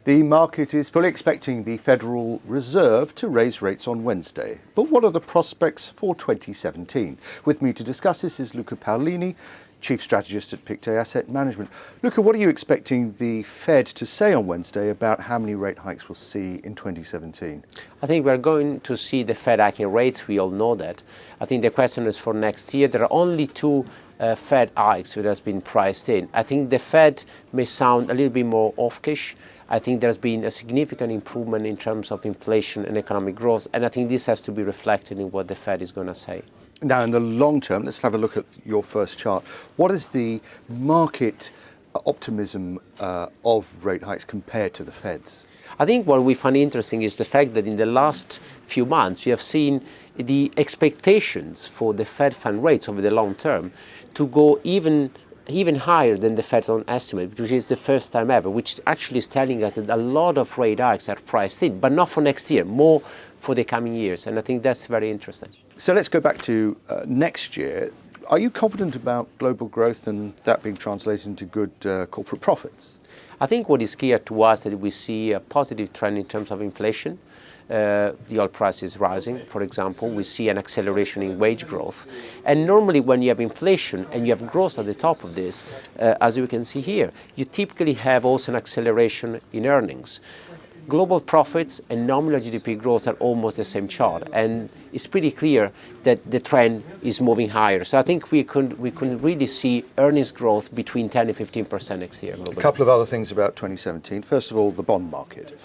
The market is fully expecting the Federal Reserve to raise rates on Wednesday. But what are the prospects for 2017? With me to discuss this is Luca Paolini, Chief Strategist at Pictet Asset Management. Luca, what are you expecting the Fed to say on Wednesday about how many rate hikes we'll see in 2017? I think we're going to see the Fed hiking rates. We all know that. I think the question is for next year. There are only two Fed hikes that has been priced in. I think the Fed may sound a little bit more hawkish. I think there's been a significant improvement in terms of inflation and economic growth, and I think this has to be reflected in what the Fed is going to say. Now, in the long term, let's have a look at your first chart. What is the market optimism of rate hikes compared to the Fed's? I think what we find interesting is the fact that in the last few months, we have seen the expectations for the Fed fund rates over the long term to go even higher than the Fed's own estimate, which is the first time ever, which actually is telling us that a lot of rate hikes are priced in, but not for next year, more for the coming years. And I think that's very interesting. So let's go back to next year. Are you confident about global growth and that being translated into good corporate profits? I think what is clear to us that we see a positive trend in terms of inflation. The oil price is rising, for example. We see an acceleration in wage growth. And normally when you have inflation and you have growth at the top of this, as you can see here, you typically have also an acceleration in earnings. Global profits and nominal GDP growth are almost the same chart, and it's pretty clear that the trend is moving higher. So I think we could really see earnings growth between 10 and 15% next year globally. A couple of other things about 2017. First of all, the bond market.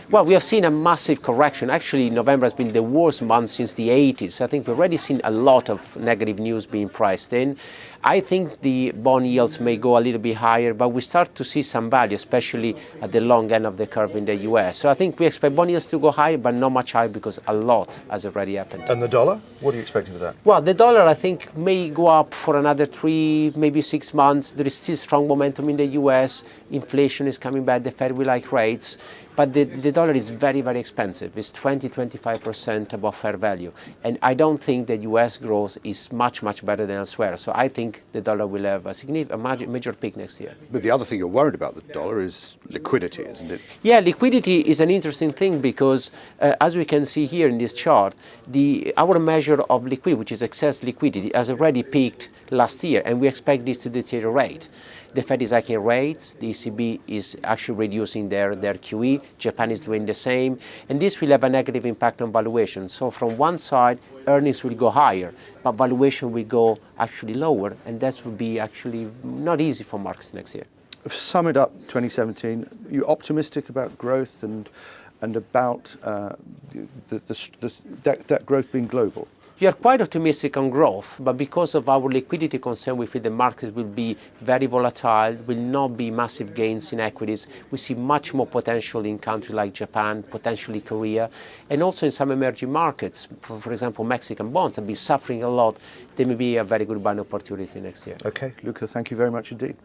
Well, we have seen a massive correction. Actually, November has been the worst month since the 80s. I think we've already seen a lot of negative news being priced in. I think the bond yields may go a little bit higher, but we start to see some value, especially at the long end of the curve in the US. So I think we expect bond yields to go higher, but not much higher because a lot has already happened. And the dollar? What are you expecting for that? Well, the dollar, I think, may go up for another 3, maybe 6 months. There is still strong momentum in the US. Inflation is coming back. The Fed will hike rates. But the dollar is very, very expensive. It's 20-25% above fair value. And I don't think that US growth is much, much better than elsewhere. So I think the dollar will have a major peak next year. But the other thing you're worried about the dollar is liquidity, isn't it? Yeah, liquidity is an interesting thing because, as we can see here in this chart, our measure of liquidity, which is excess liquidity, has already peaked last year, and we expect this to deteriorate. The Fed is hiking rates, the ECB is actually reducing their QE, Japan is doing the same, and this will have a negative impact on valuation. So from one side, earnings will go higher, but valuation will go actually lower, and that will be actually not easy for markets next year. Sum it up, 2017, are you optimistic about growth and about that growth being global? We are quite optimistic on growth, but because of our liquidity concern, we feel the markets will be very volatile, will not be massive gains in equities. We see much more potential in countries like Japan, potentially Korea, and also in some emerging markets. For example, Mexican bonds have been suffering a lot. They may be a very good buying opportunity next year. Okay, Luca, thank you very much indeed.